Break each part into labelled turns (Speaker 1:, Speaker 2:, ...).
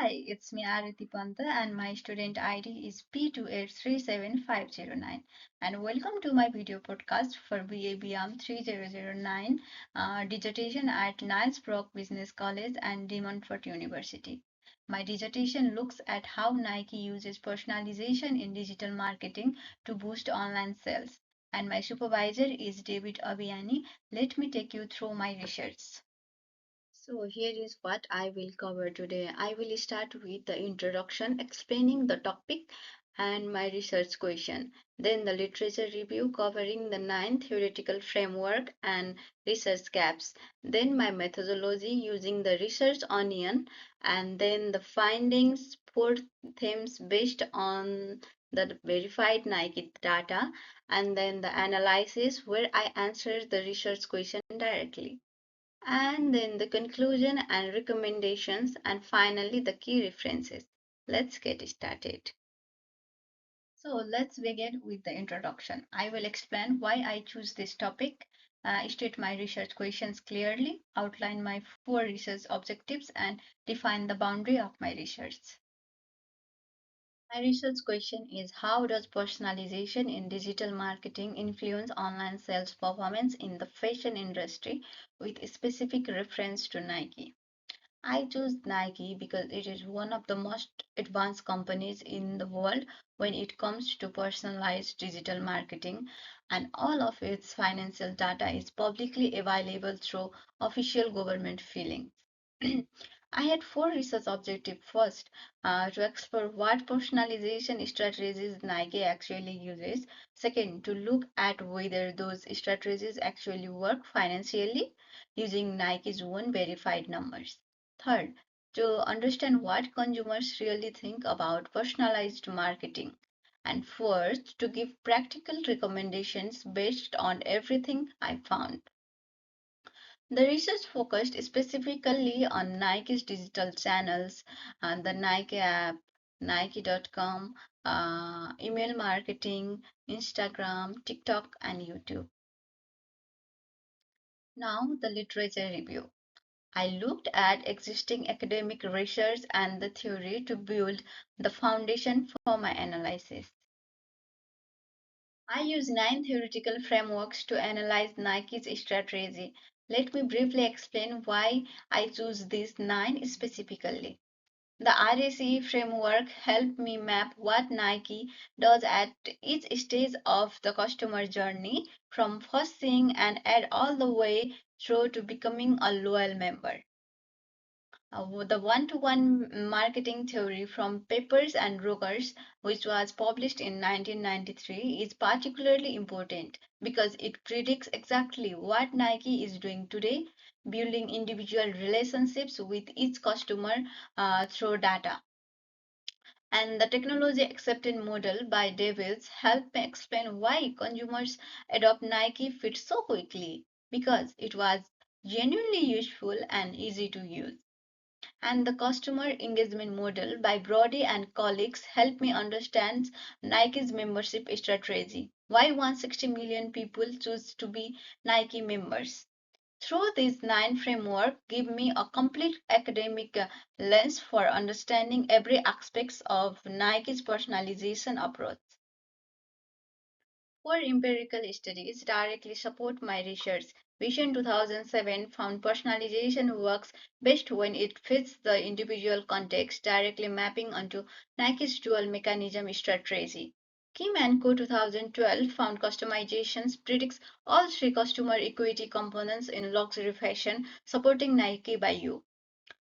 Speaker 1: Hi, it's me Ariti Panta and my student ID is P2837509. And welcome to my video podcast for BABM 3009 dissertation at Niles Brock Business College and De Montfort University. My dissertation looks at how Nike uses personalization in digital marketing to boost online sales. And my supervisor is David Abiani. Let me take you through my research. So, here is what I will cover today. I will start with the introduction, explaining the topic and my research question. Then, the literature review covering the nine theoretical framework and research gaps. Then, my methodology using the research onion, and then the findings, four themes based on the verified Nike data, and then the analysis where I answer the research question directly, and then the conclusion and recommendations, and finally the key references. Let's get started. So let's begin with the introduction. I will explain why I choose this topic, state my research questions clearly, outline my four research objectives, and define the boundary of my research. My research question is, how does personalization in digital marketing influence online sales performance in the fashion industry, with specific reference to Nike? I chose Nike because it is one of the most advanced companies in the world when it comes to personalized digital marketing, and all of its financial data is publicly available through official government filings. I had four research objectives. First, to explore what personalization strategies Nike actually uses. Second, to look at whether those strategies actually work financially using Nike's own verified numbers. Third, to understand what consumers really think about personalized marketing. And fourth, to give practical recommendations based on everything I found. The research focused specifically on Nike's digital channels and the Nike app, Nike.com, email marketing, Instagram, TikTok, and YouTube. Now, the literature review. I looked at existing academic research and the theory to build the foundation for my analysis. I use nine theoretical frameworks to analyze Nike's strategy. Let me briefly explain why I choose these nine specifically. The RACE framework helped me map what Nike does at each stage of the customer journey, from first seeing an ad all the way through to becoming a loyal member. The one-to-one marketing theory from Papers and Rogers, which was published in 1993, is particularly important because it predicts exactly what Nike is doing today, building individual relationships with each customer through data. And the technology accepted model by Davis helped me explain why consumers adopt Nike fit so quickly, because it was genuinely useful and easy to use. And the customer engagement model by Brody and colleagues helped me understand Nike's membership strategy. Why 160 million people choose to be Nike members. Through these nine framework give me a complete academic lens for understanding every aspects of Nike's personalization approach. Four empirical studies directly support my research. Vision 2007 found personalization works best when it fits the individual context, directly mapping onto Nike's dual mechanism strategy. Kim and Co. 2012 found customizations predicts all three customer equity components in luxury fashion, supporting Nike by You.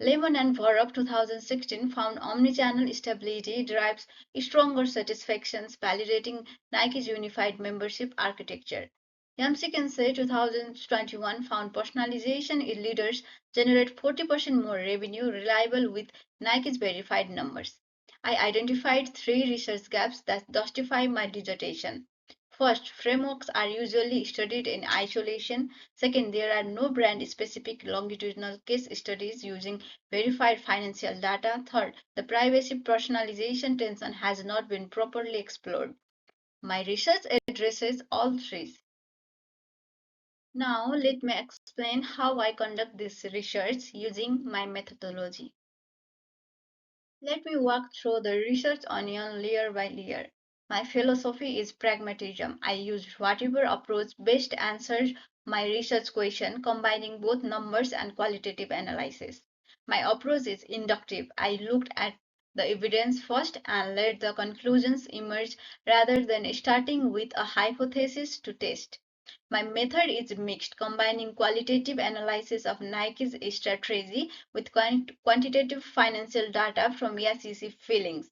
Speaker 1: Lemon and Varrock 2016 found omnichannel stability drives stronger satisfactions, validating Nike's unified membership architecture. Yamsik 2021 found personalization in leaders generate 40% more revenue reliable with Nike's verified numbers. I identified three research gaps that justify my dissertation. First, frameworks are usually studied in isolation. Second, there are no brand specific longitudinal case studies using verified financial data. Third, the privacy personalization tension has not been properly explored. My research addresses all three. Now, let me explain how I conduct this research using my methodology. Let me walk through the research onion layer by layer. My philosophy is pragmatism. I use whatever approach best answers my research question, combining both numbers and qualitative analysis. My approach is inductive. I looked at the evidence first and let the conclusions emerge rather than starting with a hypothesis to test. My method is mixed, combining qualitative analysis of Nike's strategy with quantitative financial data from SEC filings.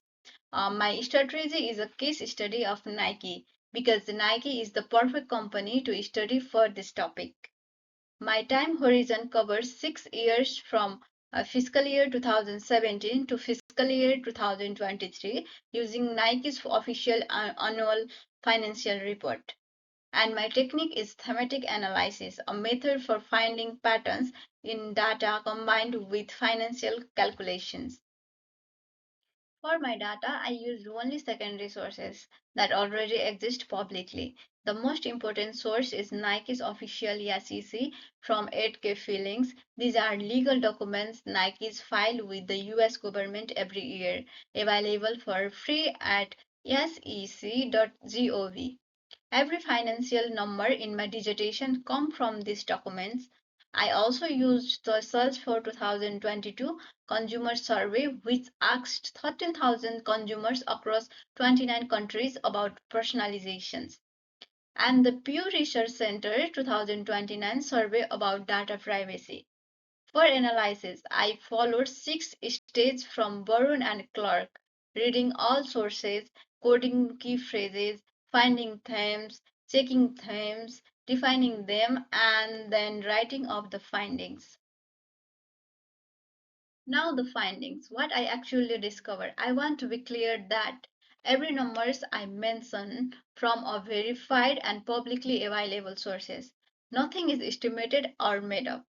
Speaker 1: My strategy is a case study of Nike because Nike is the perfect company to study for this topic. My time horizon covers 6 years from fiscal year 2017 to fiscal year 2023 using Nike's official annual financial report. And my technique is thematic analysis, a method for finding patterns in data combined with financial calculations. For my data, I use only secondary sources that already exist publicly. The most important source is Nike's official SEC from 8K filings. These are legal documents Nike's file with the US government every year, available for free at sec.gov. Every financial number in my dissertation come from these documents. I also used the search for 2022 consumer survey which asked 13,000 consumers across 29 countries about personalizations and the Pew Research Center 2029 survey about data privacy. For analysis, I followed 6 stages from Burrow and Clark, reading all sources, coding key phrases, finding themes, defining them, and then writing up the findings. Now the findings, what I actually discovered. I want to be clear that every numbers I mention from a verified and publicly available sources. Nothing is estimated or made up.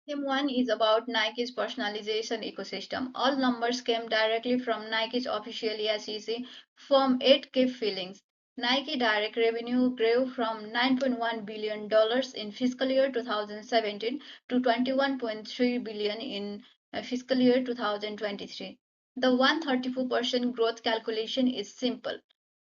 Speaker 1: Theme 1 is about Nike's personalization ecosystem. All numbers came directly from Nike's official SEC Form 8K filings. Nike direct revenue grew from $9.1 billion in fiscal year 2017 to $21.3 billion in fiscal year 2023. The 134% growth calculation is simple.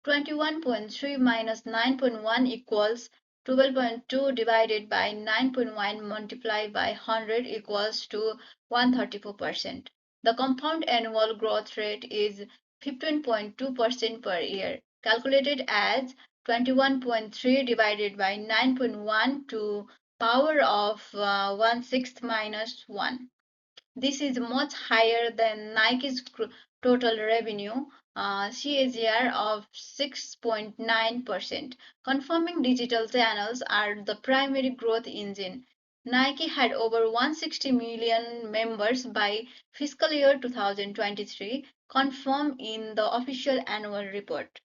Speaker 1: 21.3 minus 9.1 equals 12.2 divided by 9.1 multiplied by 100 equals to 134%. The compound annual growth rate is 15.2% per year, calculated as 21.3 divided by 9.1 to power of 1/6 minus 1. This is much higher than Nike's total revenue CAGR of 6.9%, confirming digital channels are the primary growth engine. Nike had over 160 million members by fiscal year 2023, confirmed in the official annual report.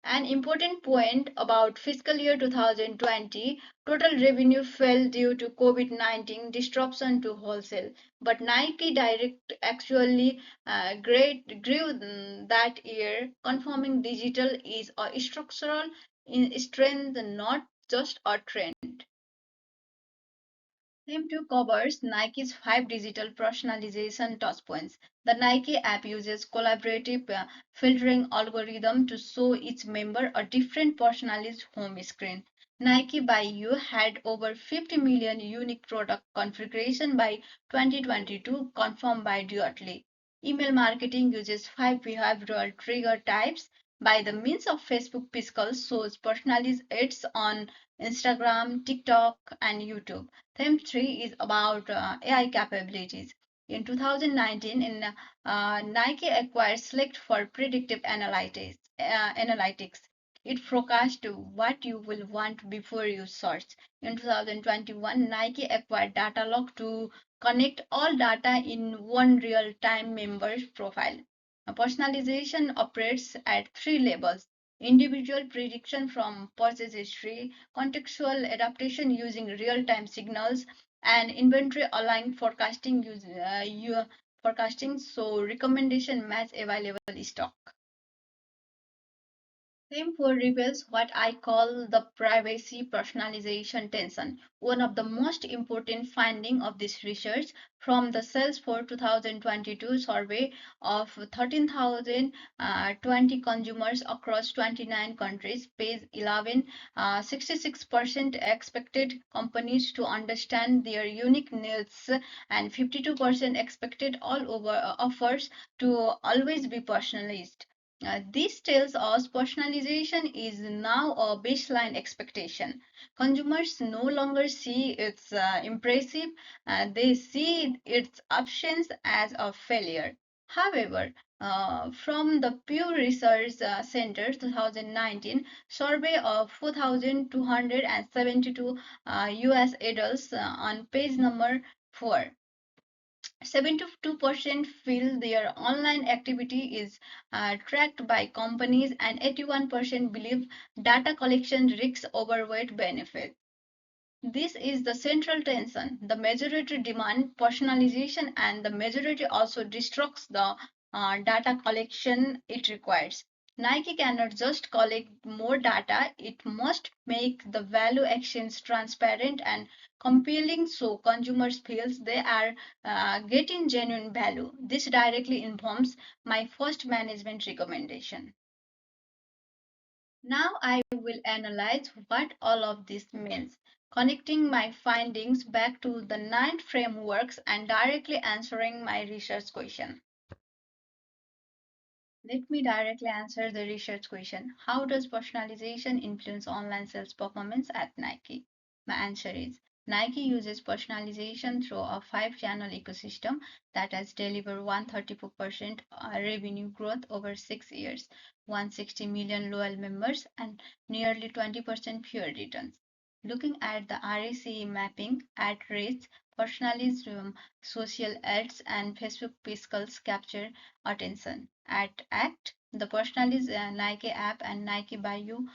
Speaker 1: An important point about fiscal year 2020, total revenue fell due to COVID-19 disruption to wholesale, but Nike Direct actually grew that year, confirming digital is a structural strength, not just a trend. Theme 2 covers Nike's 5 digital personalization touchpoints. The Nike app uses collaborative filtering algorithm to show each member a different personalized home screen. Nike by You had over 50 million unique product configuration by 2022, confirmed by Duotley. Email marketing uses 5 behavioral trigger types by the means of Facebook Pixel shows personalized ads on Instagram, TikTok, and YouTube. Theme 3 is about AI capabilities. In 2019, Nike acquired Select for predictive analytics. It forecasts what you will want before you search. In 2021, Nike acquired Datalog to connect all data in one real-time member profile. Personalization operates at 3 levels: individual prediction from purchase history, contextual adaptation using real-time signals, and inventory aligned forecasting so recommendation match available stock. Same for reveals what I call the privacy personalization tension. One of the most important findings of this research from the Salesforce 2022 survey of 13,020 consumers across 29 countries, page 11, 66% expected companies to understand their unique needs and 52% expected all over offers to always be personalized. This tells us personalization is now a baseline expectation. Consumers no longer see its impressive, they see its absence as a failure. However, from the Pew Research Center 2019 survey of 4,272 US adults on page number 4, 72% feel their online activity is tracked by companies, and 81% believe data collection risks overweight benefits. This is the central tension. The majority demand personalization, and the majority also distrusts the data collection it requires. Nike cannot just collect more data, it must make the value exchange transparent and compelling so consumers feel they are getting genuine value. This directly informs my first management recommendation. Now I will analyze what all of this means, connecting my findings back to the nine frameworks and directly answering my research question. Let me directly answer the research question. How does personalization influence online sales performance at Nike? My answer is Nike uses personalization through a five-channel ecosystem that has delivered 134% revenue growth over 6 years, 160 million loyal members, and nearly 20% fewer returns. Looking at the RACE mapping, ad rates, personalized social ads, and Facebook pixels capture attention. At ACT, the personalized Nike app and Nike Buy You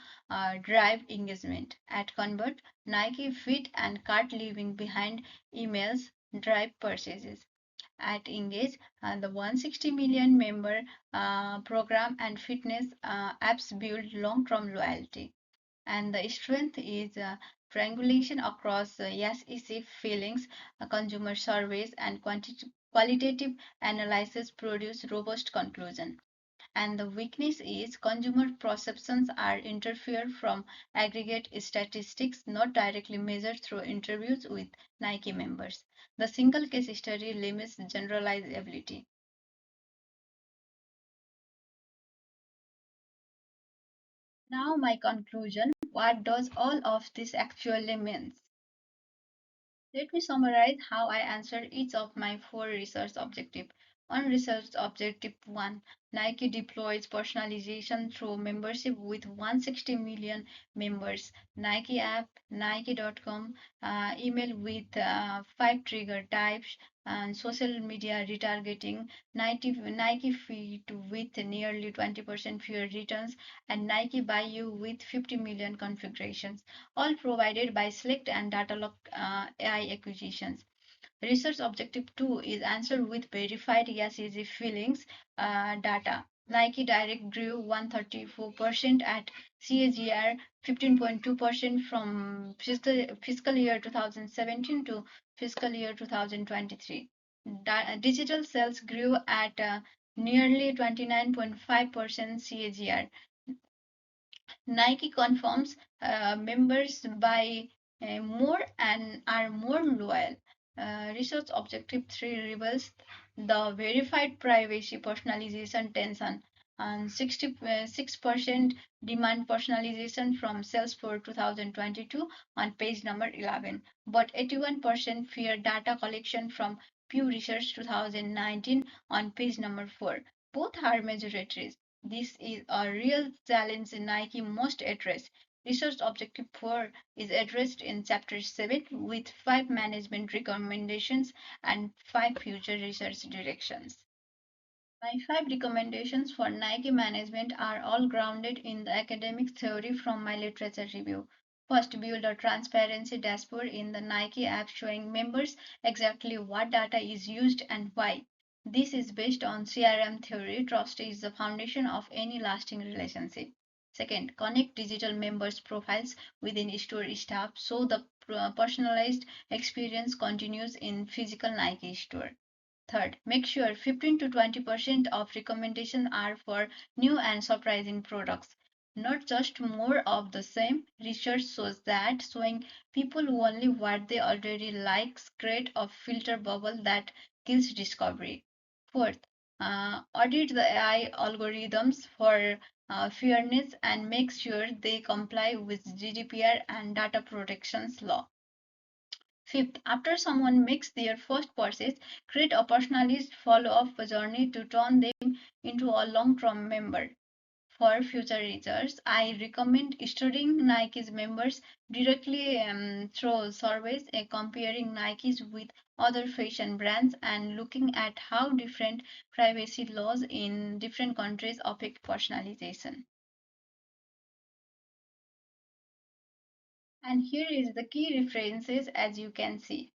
Speaker 1: drive engagement. At Convert, Nike Fit and cart leaving behind emails drive purchases. At Engage, the 160 million member program and fitness apps build long-term loyalty. And the strength is triangulation across SEC filings, consumer surveys, and qualitative analysis produce robust conclusion. And the weakness is consumer perceptions are interfered from aggregate statistics not directly measured through interviews with Nike members. The single case study limits generalizability. Now my conclusion, what does all of this actually mean? Let me summarize how I answered each of my four research objectives. On research objective 1, Nike deploys personalization through membership with 160 million members, Nike app, Nike.com, email with 5 trigger types, and social media retargeting, Nike Feed with nearly 20% fewer returns, and Nike Buy You with 50 million configurations, all provided by Select and Datalock AI acquisitions. Research objective 2 is answered with verified yes easy feelings data. Nike Direct grew 134% at CAGR 15.2% from fiscal year 2017 to fiscal year 2023. Digital sales grew at nearly 29.5% CAGR. Nike confirms members buy more and are more loyal. Research objective 3 reveals the verified privacy personalization tension, and 66% demand personalization from Salesforce 2022 on page number 11, but 81% fear data collection from Pew Research 2019 on page number 4. Both are majorities. This is a real challenge Nike must address. Research Objective 4 is addressed in Chapter 7 with 5 management recommendations and 5 future research directions. My 5 recommendations for Nike management are all grounded in the academic theory from my literature review. First, build a transparency dashboard in the Nike app showing members exactly what data is used and why. This is based on CRM theory. Trust is the foundation of any lasting relationship. Second, connect digital members' profiles within store staff so the personalized experience continues in physical Nike store. Third, make sure 15 to 20% of recommendations are for new and surprising products, not just more of the same. Research shows that showing people only what they already like create a filter bubble that kills discovery. Fourth, audit the AI algorithms for fairness and make sure they comply with GDPR and data protections law. Fifth, after someone makes their first purchase, create a personalized follow-up journey to turn them into a long-term member. For future research, I recommend studying Nike's members directly through surveys, comparing Nike's with other fashion brands, and looking at how different privacy laws in different countries affect personalization. And here is the key references as you can see.